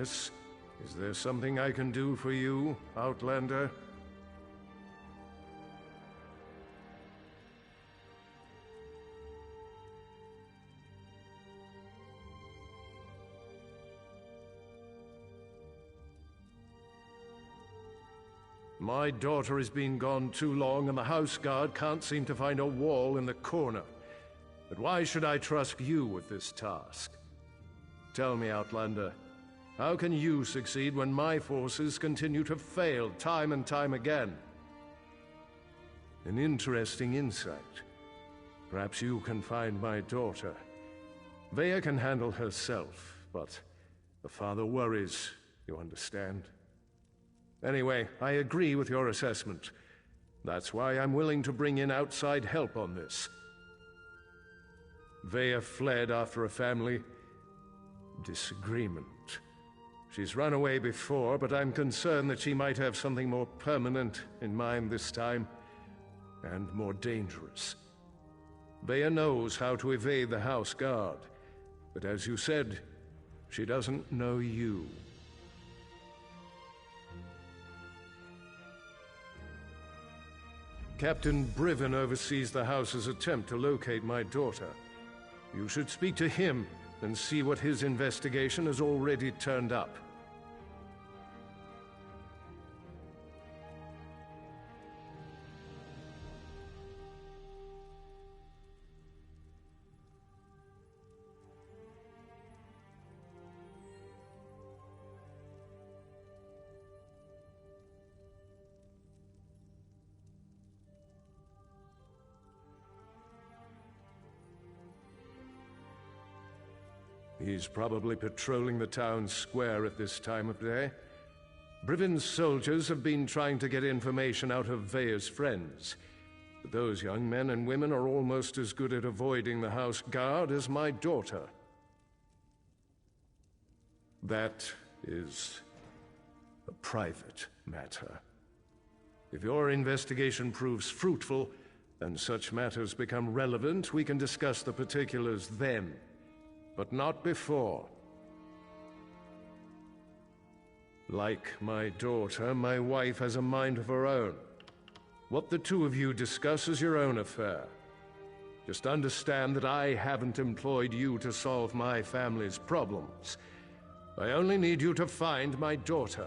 Yes? Is there something I can do for you, Outlander? My daughter has been gone too long, and the house guard can't seem to find a wall in the corner. But why should I trust you with this task? Tell me, Outlander, how can you succeed when my forces continue to fail time and time again? An interesting insight. Perhaps you can find my daughter. Veya can handle herself, but the father worries, you understand? Anyway, I agree with your assessment. That's why I'm willing to bring in outside help on this. Veya fled after a family disagreement. She's run away before, but I'm concerned that she might have something more permanent in mind this time, and more dangerous. Veya knows how to evade the house guard, but as you said, she doesn't know you. Captain Briven oversees the house's attempt to locate my daughter. You should speak to him and see what his investigation has already turned up. He's probably patrolling the town square at this time of day. Briven's soldiers have been trying to get information out of Veya's friends. But those young men and women are almost as good at avoiding the house guard as my daughter. That is a private matter. If your investigation proves fruitful, and such matters become relevant, we can discuss the particulars then. But not before. Like my daughter, my wife has a mind of her own. What the two of you discuss is your own affair. Just understand that I haven't employed you to solve my family's problems. I only need you to find my daughter.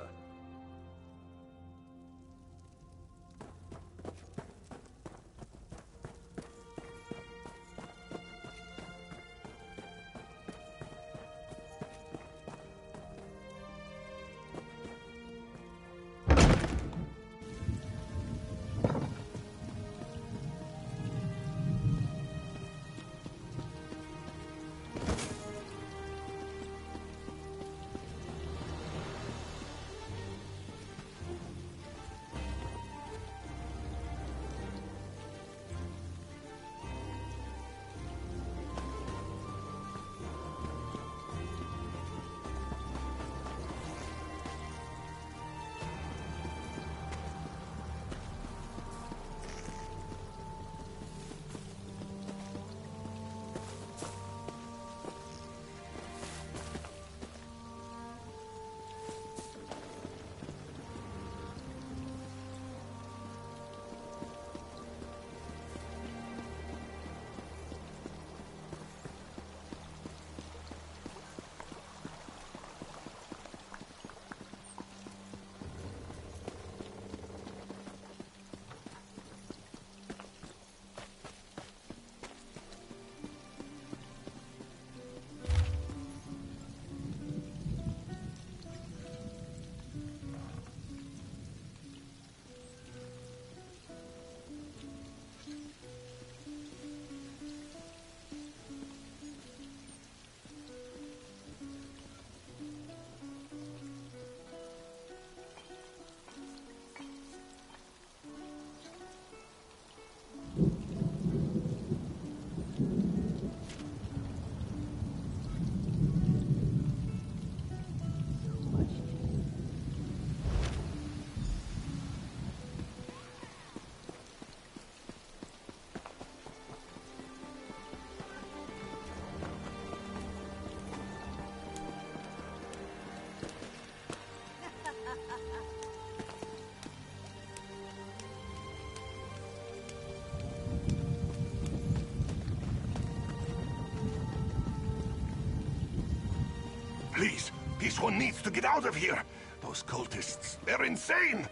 Please, this one needs to get out of here. Those cultists, they're insane.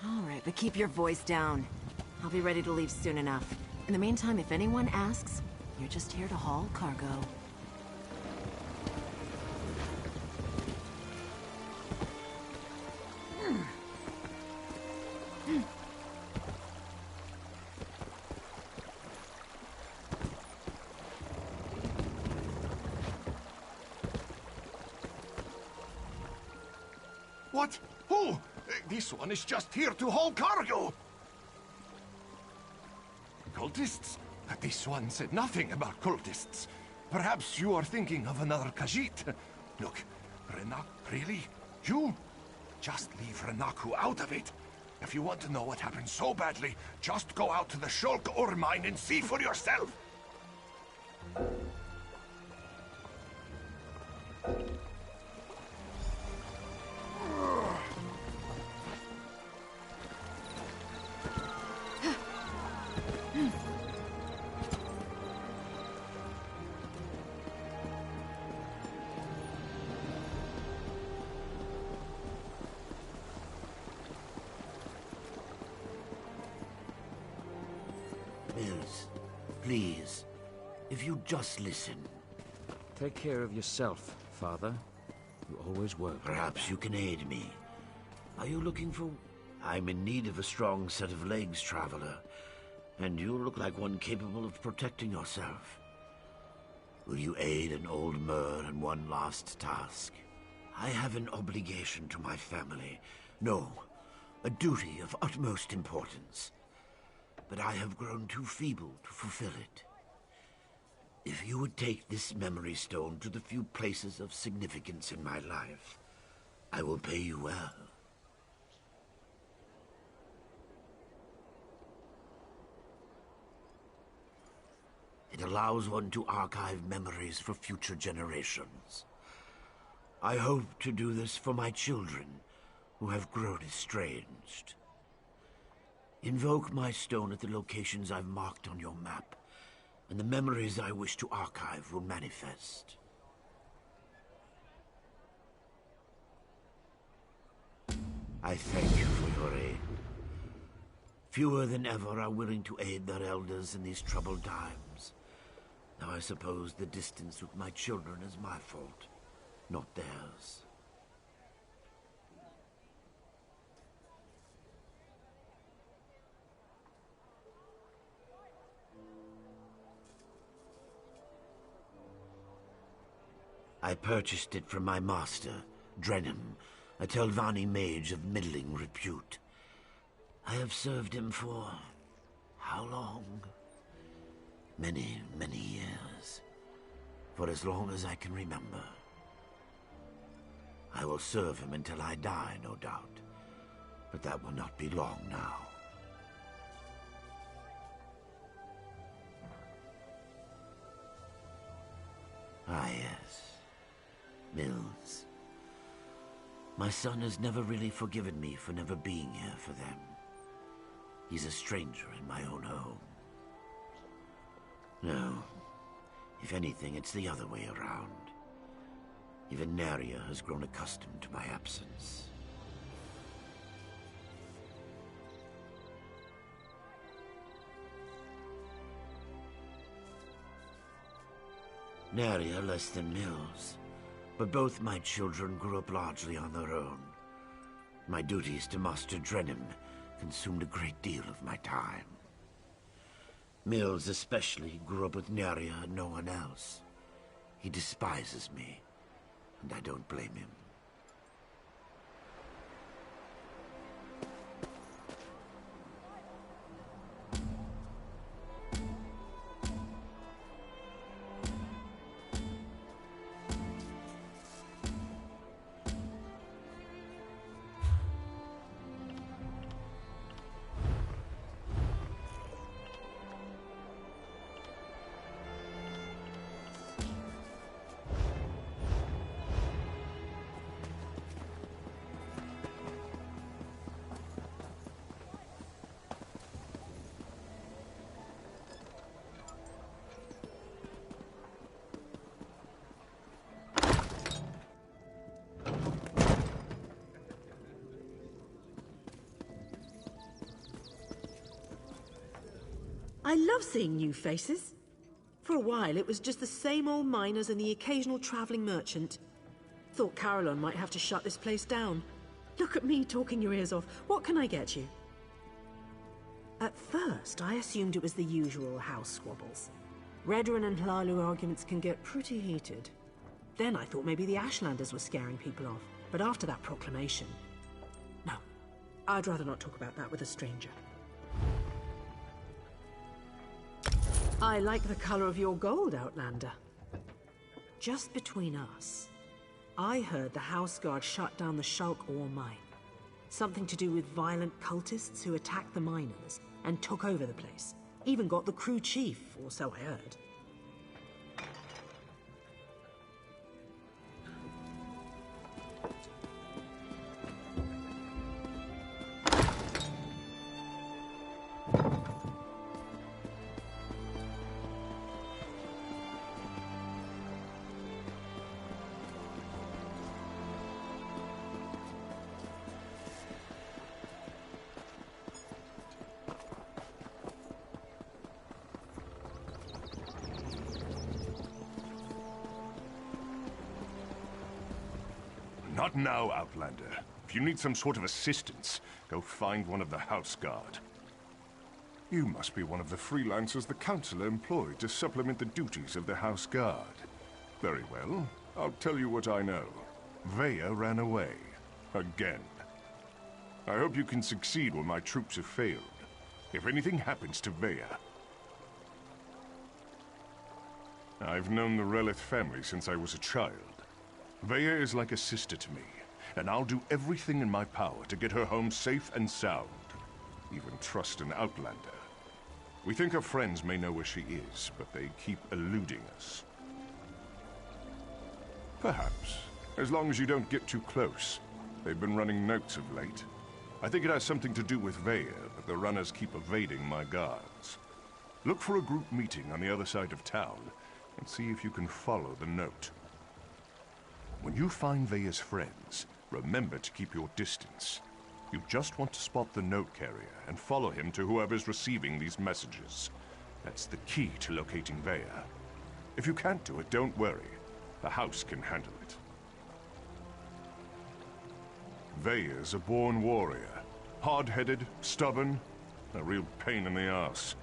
All right, but keep your voice down. I'll be ready to leave soon enough. In the meantime, if anyone asks, you're just here to haul cargo. What? Who? This one is just here to haul cargo. Cultists? This one said nothing about cultists. Perhaps you are thinking of another Khajiit. Look, Renak, really? You? Just leave Renaku out of it. If you want to know what happened so badly, just go out to the Shulk ore mine and see for yourself. Mills, please, if you just listen. Take care of yourself, Father. You always were. Perhaps you can aid me. Are you looking for... I'm in need of a strong set of legs, Traveler. And you look like one capable of protecting yourself. Will you aid an old Mer in one last task? I have an obligation to my family. No, a duty of utmost importance. But I have grown too feeble to fulfill it. If you would take this memory stone to the few places of significance in my life, I will pay you well. It allows one to archive memories for future generations. I hope to do this for my children, who have grown estranged. Invoke my stone at the locations I've marked on your map, and the memories I wish to archive will manifest. I thank you for your aid. Fewer than ever are willing to aid their elders in these troubled times. Now I suppose the distance with my children is my fault, not theirs. I purchased it from my master, Drenham, a Telvanni mage of middling repute. I have served him for... how long? Many, many years. For as long as I can remember. I will serve him until I die, no doubt. But that will not be long now. Ah, yes. Mills. My son has never really forgiven me for never being here for them. He's a stranger in my own home. No. If anything, it's the other way around. Even Naria has grown accustomed to my absence. Naria less than Mills. But both my children grew up largely on their own. My duties to Master Drenham consumed a great deal of my time. Mills especially grew up with Naria and no one else. He despises me, and I don't blame him. I love seeing new faces. For a while, it was just the same old miners and the occasional traveling merchant. Thought Carolyn might have to shut this place down. Look at me talking your ears off. What can I get you? At first, I assumed it was the usual house squabbles. Redoran and Hlaalu arguments can get pretty heated. Then I thought maybe the Ashlanders were scaring people off. But after that proclamation... No, I'd rather not talk about that with a stranger. I like the color of your gold, Outlander. Just between us, I heard the House Guard shut down the Shulk ore mine. Something to do with violent cultists who attacked the miners and took over the place. Even got the crew chief, or so I heard. Not now, Outlander. If you need some sort of assistance, go find one of the House Guard. You must be one of the freelancers the Councilor employed to supplement the duties of the House Guard. Very well. I'll tell you what I know. Veya ran away. Again. I hope you can succeed when my troops have failed. If anything happens to Veya... I've known the Relith family since I was a child. Veya is like a sister to me, and I'll do everything in my power to get her home safe and sound. Even trust an Outlander. We think her friends may know where she is, but they keep eluding us. Perhaps, as long as you don't get too close. They've been running notes of late. I think it has something to do with Veya, but the runners keep evading my guards. Look for a group meeting on the other side of town, and see if you can follow the note. When you find Veya's friends, remember to keep your distance. You just want to spot the note carrier and follow him to whoever's receiving these messages. That's the key to locating Veya. If you can't do it, don't worry. The house can handle it. Veya's a born warrior. Hard-headed, stubborn, a real pain in the ass.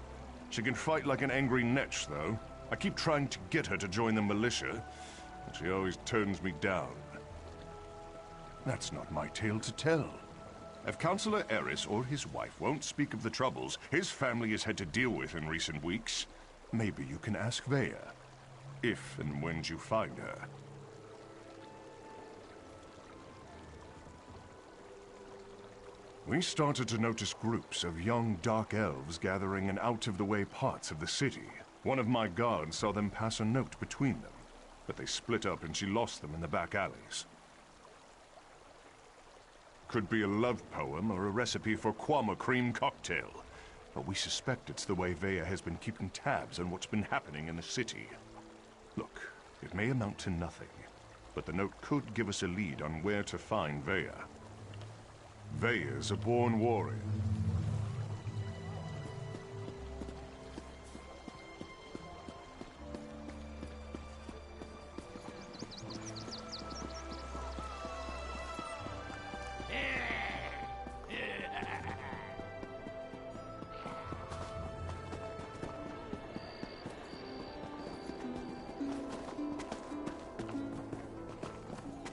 She can fight like an angry netch, though. I keep trying to get her to join the militia, but she always turns me down. That's not my tale to tell. If Councilor Eris or his wife won't speak of the troubles his family has had to deal with in recent weeks, maybe you can ask Veya. If and when you find her. We started to notice groups of young dark elves gathering in out-of-the-way parts of the city. One of my guards saw them pass a note between them, but they split up and she lost them in the back alleys. Could be a love poem or a recipe for Kwama cream cocktail, but we suspect it's the way Veya has been keeping tabs on what's been happening in the city. Look, it may amount to nothing, but the note could give us a lead on where to find Veya. Veya's a born warrior.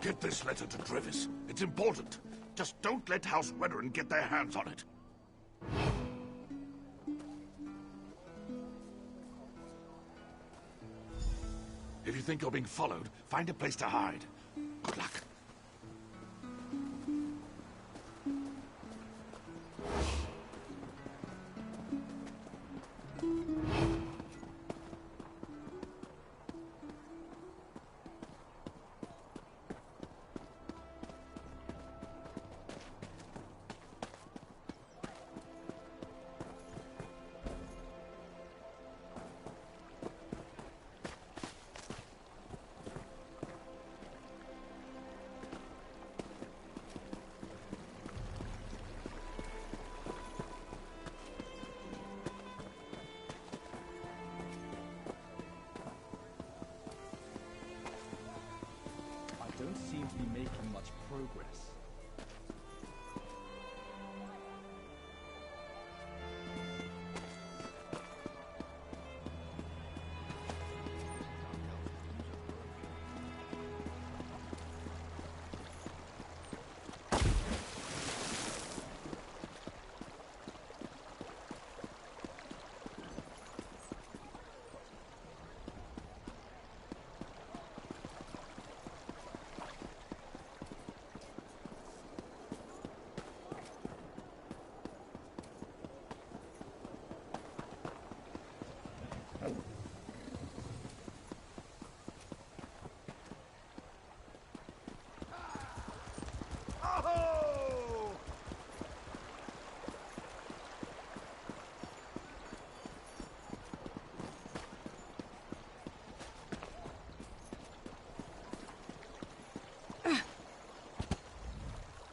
Get this letter to Trevis. It's important. Just don't let House Redoran get their hands on it. If you think you're being followed, find a place to hide. Good luck. progress.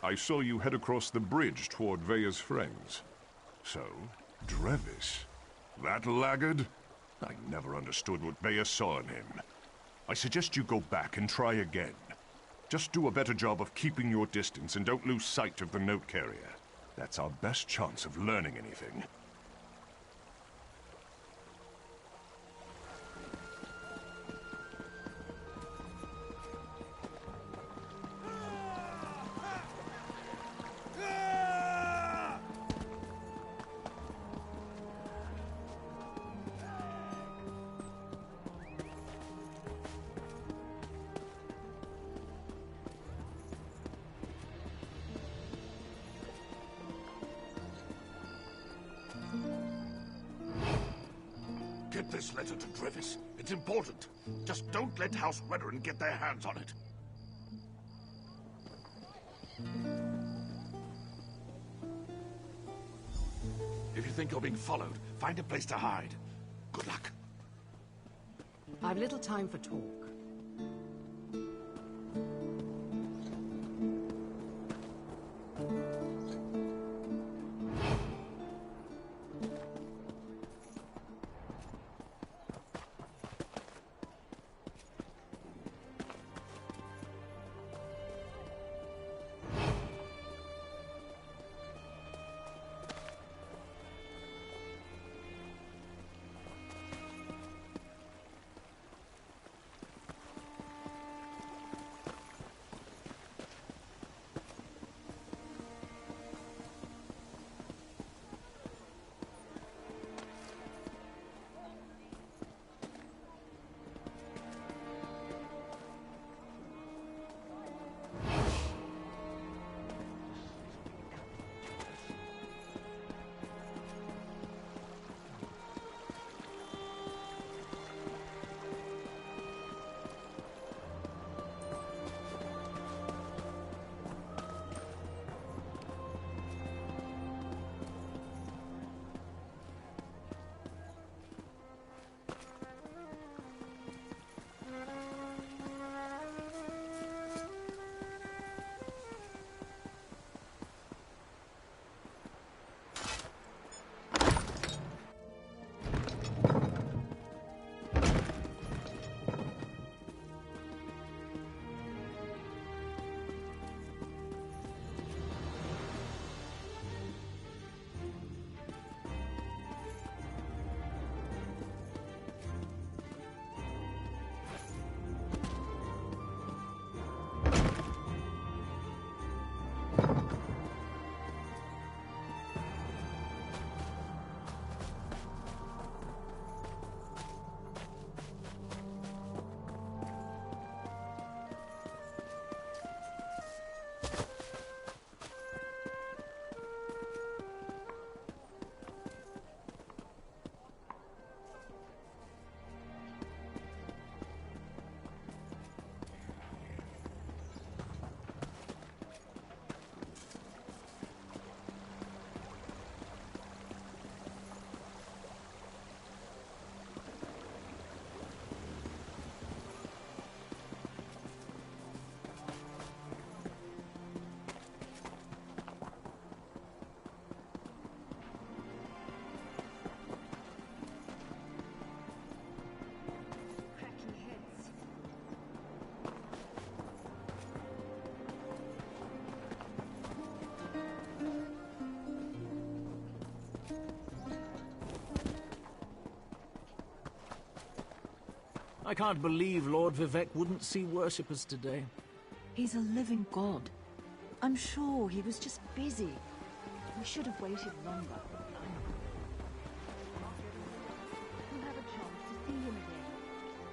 I saw you head across the bridge toward Veya's friends. So, Drevis? That laggard? I never understood what Veya saw in him. I suggest you go back and try again. Just do a better job of keeping your distance and don't lose sight of the note carrier. That's our best chance of learning anything. Get this letter to Drevis. It's important. Just don't let House Wedoran get their hands on it. If you think you're being followed, find a place to hide. Good luck. I've little time for talk. I can't believe Lord Vivec wouldn't see worshippers today. He's a living god. I'm sure he was just busy. We should have waited longer. We'll have a chance to see him again.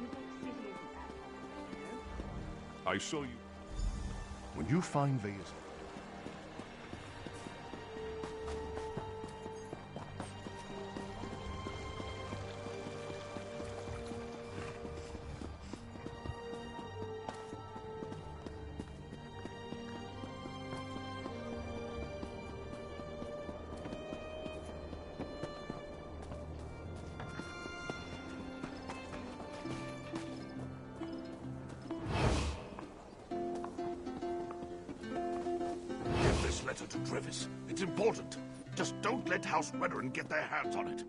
Vivec City isn't that far, you know? I saw you. When you find Veya's... Letter to Trevis. It's important. Just don't let House Weatherin get their hands on it.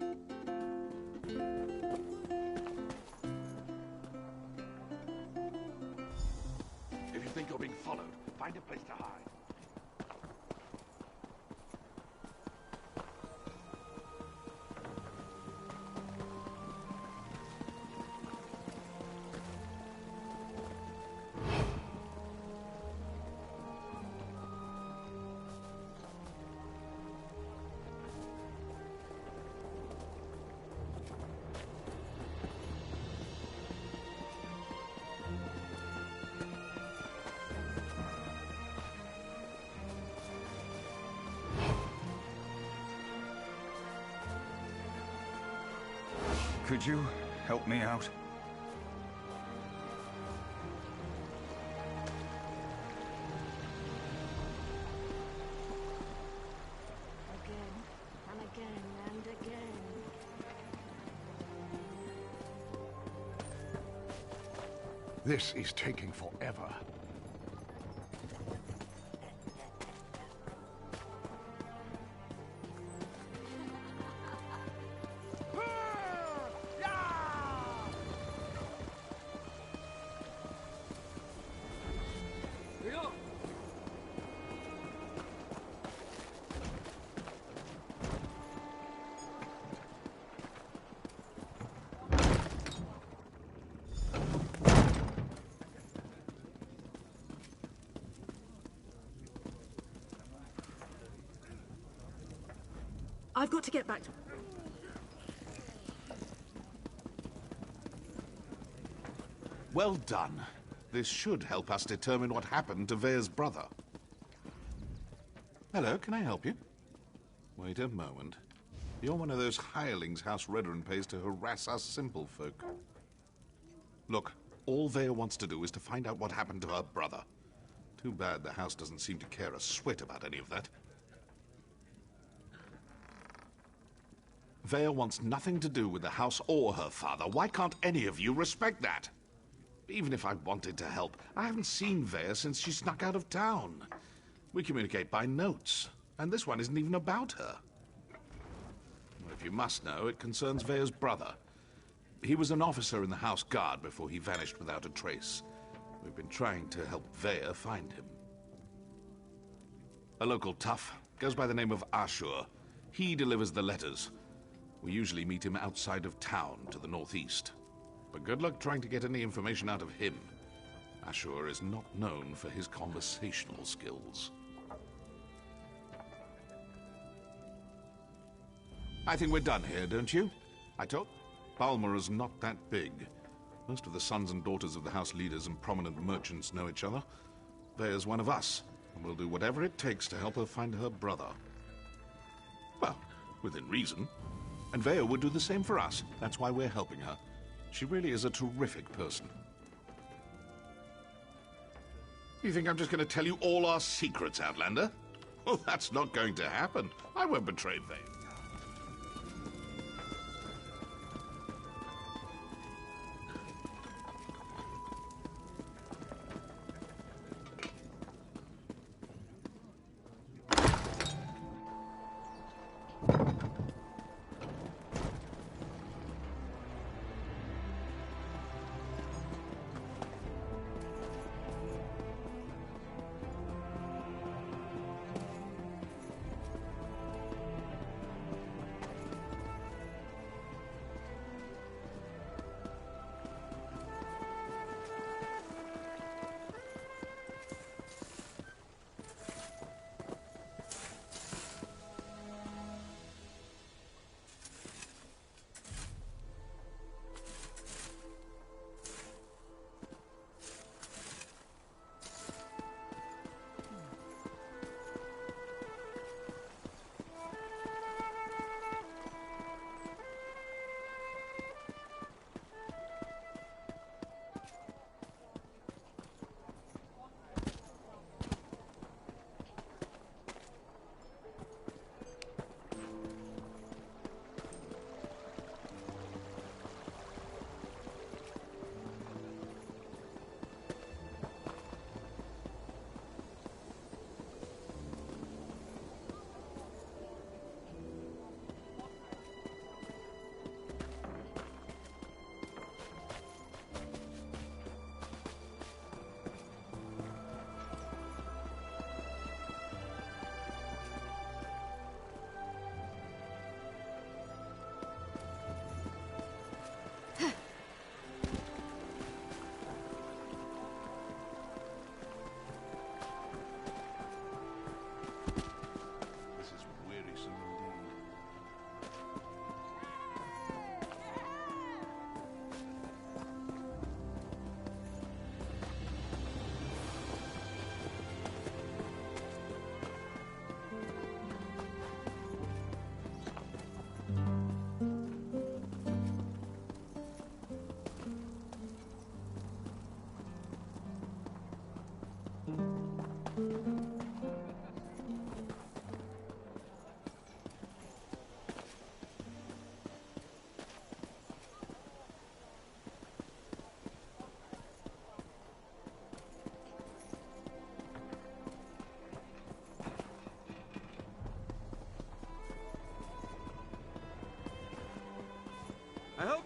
If you think you're being followed, find a place to hide. Could you help me out? Again, and again, and again. This is taking forever. I've got to get back to... Well done. This should help us determine what happened to Veya's brother. Hello, can I help you? Wait a moment. You're one of those hirelings House Redoran pays to harass us simple folk. Look, all Veya wants to do is to find out what happened to her brother. Too bad the house doesn't seem to care a swit about any of that. Veya wants nothing to do with the house or her father. Why can't any of you respect that? Even if I wanted to help, I haven't seen Veya since she snuck out of town. We communicate by notes, and this one isn't even about her. Well, if you must know, it concerns Veya's brother. He was an officer in the House Guard before he vanished without a trace. We've been trying to help Veya find him. A local tough, goes by the name of Ashur. He delivers the letters. We usually meet him outside of town to the northeast. But good luck trying to get any information out of him. Ashur is not known for his conversational skills. I think we're done here, don't you? I told... Balmora's not that big. Most of the sons and daughters of the house leaders and prominent merchants know each other. Veya's one of us, and we'll do whatever it takes to help her find her brother. Well, within reason. And Veya would do the same for us. That's why we're helping her. She really is a terrific person. You think I'm just going to tell you all our secrets, Outlander? Well, that's not going to happen. I won't betray Veya.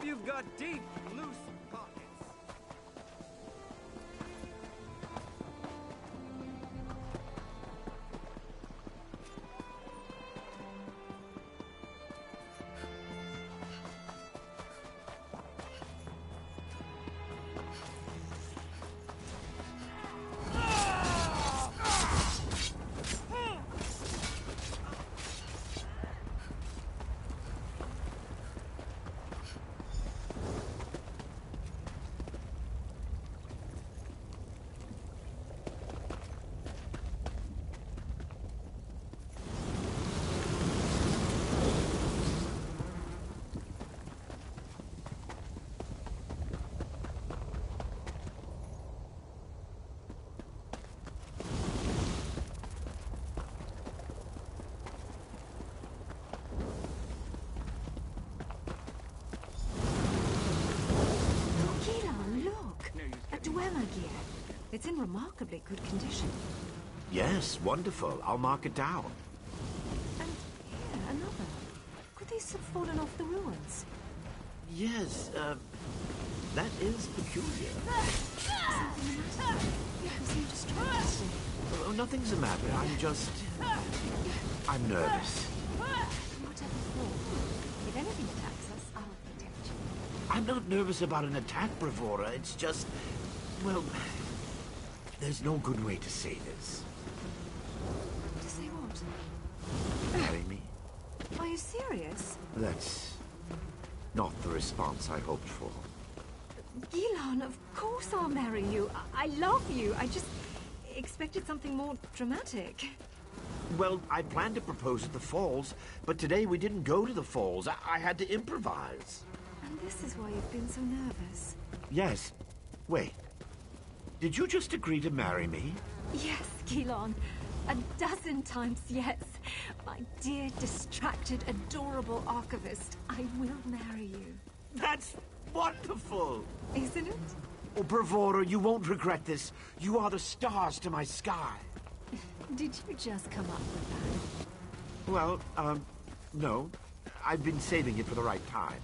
you've got deep, loose pockets. Gear. It's in remarkably good condition. Yes, wonderful. I'll mark it down. And here, another. Could these have fallen off the ruins? Yes, that is peculiar. Something the matter? You seem distracted. Oh, nothing's the matter. I'm nervous. Whatever for. If anything attacks us, I'll protect you. I'm not nervous about an attack, Bravura. It's just... well... there's no good way to say this. To say what? Marry me? Are you serious? That's... not the response I hoped for. Ghilan, of course I'll marry you. I love you. I just expected something more dramatic. Well, I planned to propose at the falls, but today we didn't go to the falls. I had to improvise. And this is why you've been so nervous. Yes. Wait. Did you just agree to marry me? Yes, Ghilan. 12 times yes. My dear, distracted, adorable archivist, I will marry you. That's wonderful! Isn't it? Oh, Bravura, you won't regret this. You are the stars to my sky. Did you just come up with that? Well, no. I've been saving it for the right time.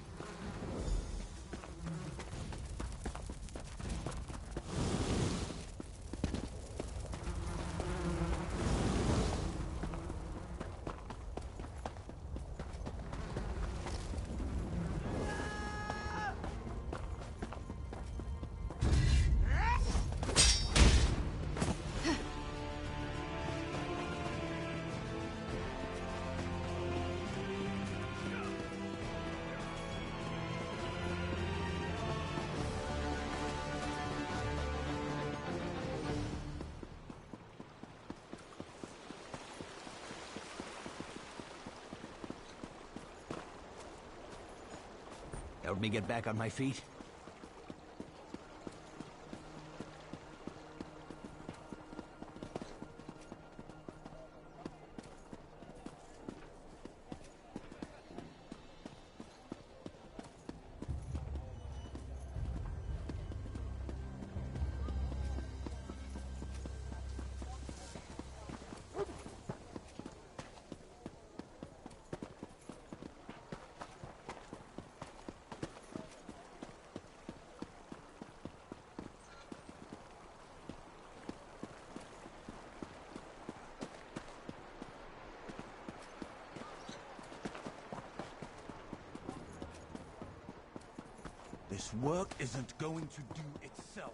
Help me get back on my feet. This work isn't going to do itself.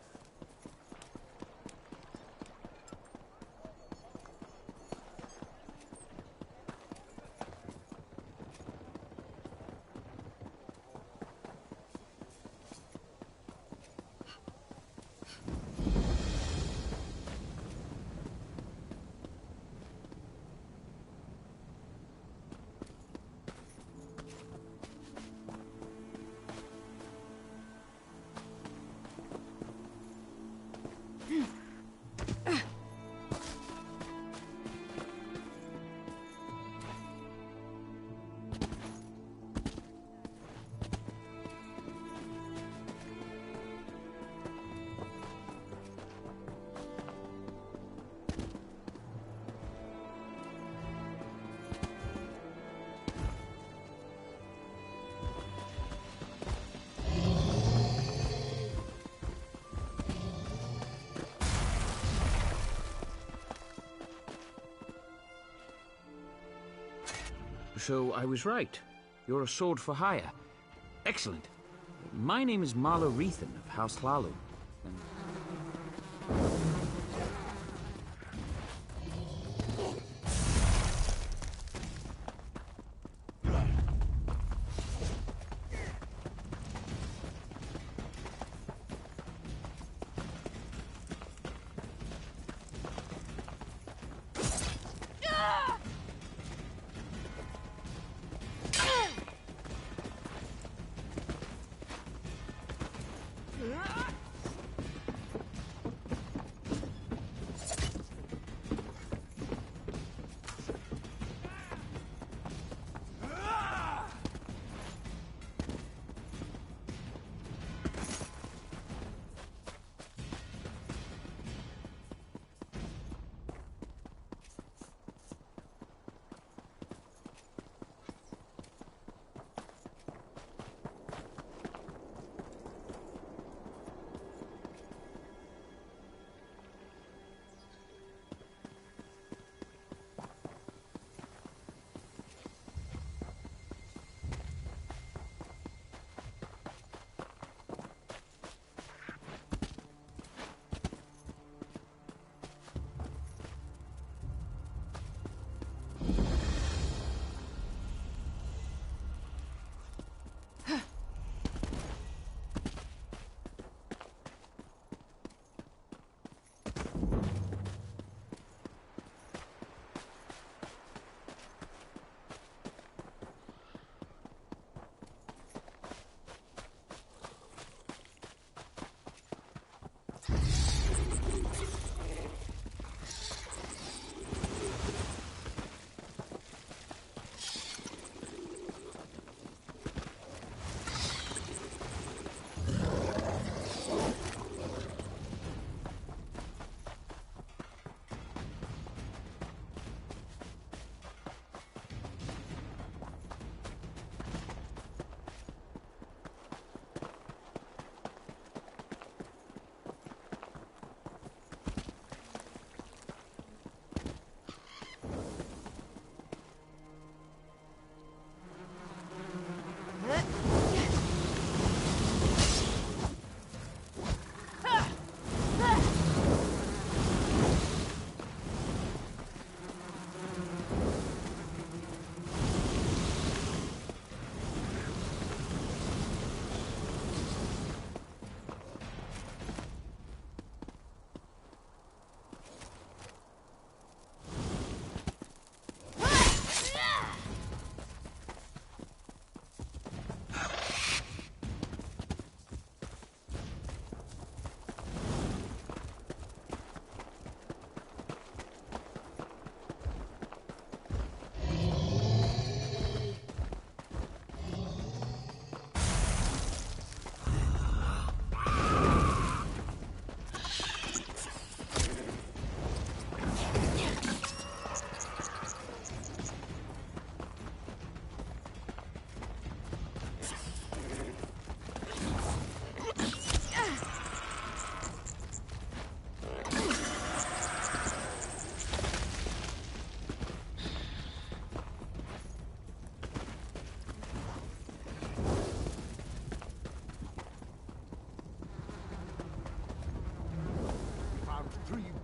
So I was right. You're a sword for hire. Excellent. My name is Marlo Rethan of House Hlalu.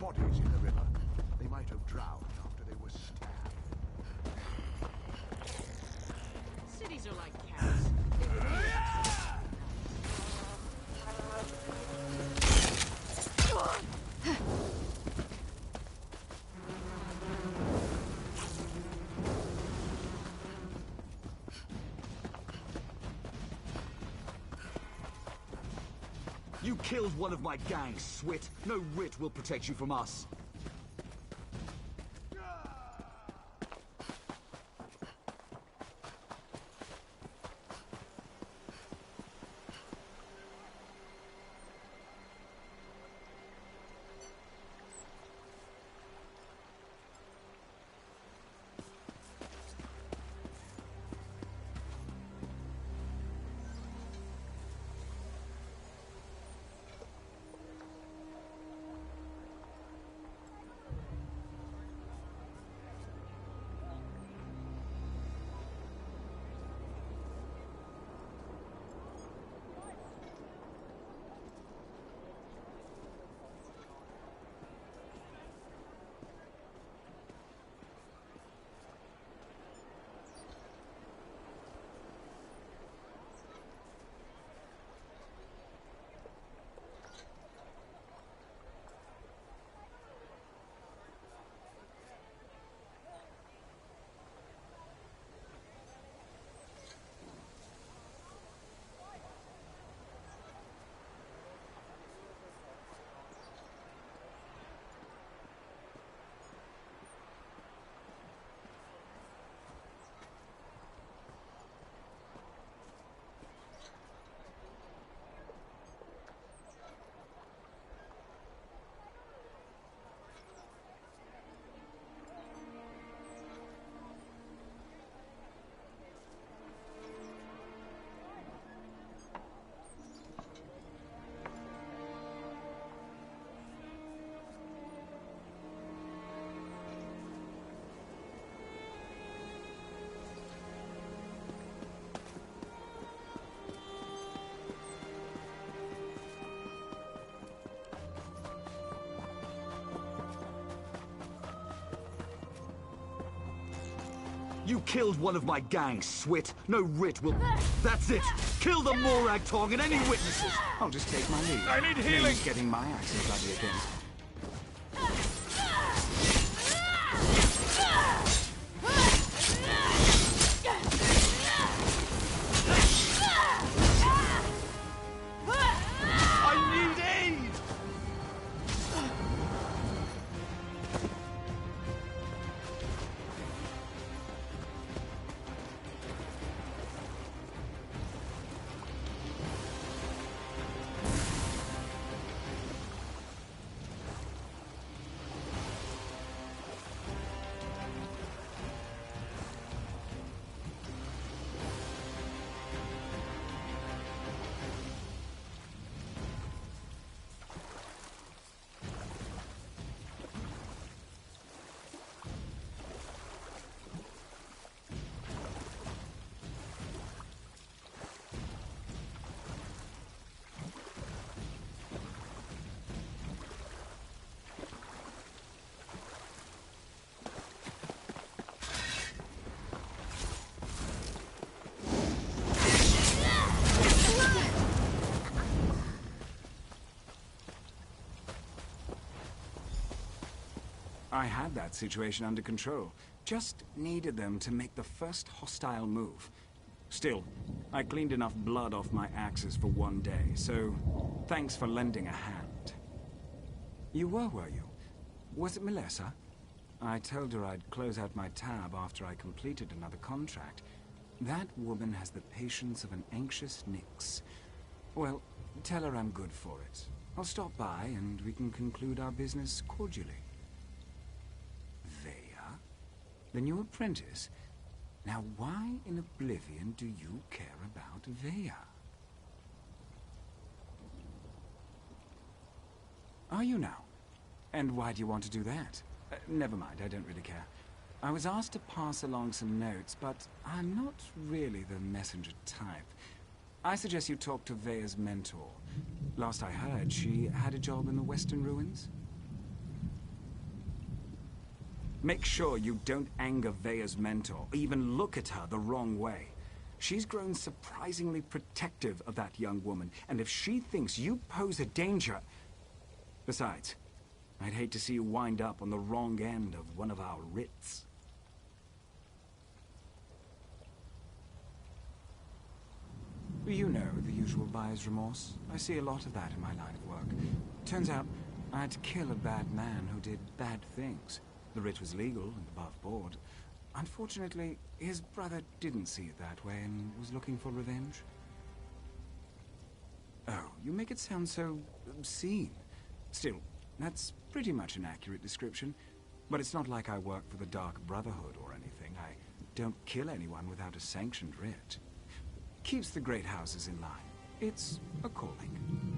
bodies in the river. They might have drowned after they were stabbed. Cities are like cats. They really You killed one of my gang, Swit. No wit will protect you from us. You killed one of my gang, Swit. No writ will... That's it! Kill the Morag Tong and any witnesses! I'll just take my leave. I need healing! Name's getting my axes bloody again. I had that situation under control. Just needed them to make the first hostile move. Still, I cleaned enough blood off my axes for one day, so thanks for lending a hand. You were you? Was it Melissa? I told her I'd close out my tab after I completed another contract. That woman has the patience of an anxious Nyx. Well, tell her I'm good for it. I'll stop by and we can conclude our business cordially. The new apprentice? Now why in Oblivion do you care about Veya? Are you now? And why do you want to do that? Never mind, I don't really care. I was asked to pass along some notes, but I'm not really the messenger type. I suggest you talk to Veya's mentor. Last I heard, she had a job in the Western Ruins. Make sure you don't anger Veya's mentor, or even look at her the wrong way. She's grown surprisingly protective of that young woman, and if she thinks you pose a danger... Besides, I'd hate to see you wind up on the wrong end of one of our writs. You know, the usual buyer's remorse. I see a lot of that in my line of work. Turns out, I had to kill a bad man who did bad things. The writ was legal and above board. Unfortunately, his brother didn't see it that way and was looking for revenge. Oh, you make it sound so obscene. Still, that's pretty much an accurate description. But it's not like I work for the Dark Brotherhood or anything. I don't kill anyone without a sanctioned writ. Keeps the great houses in line. It's a calling.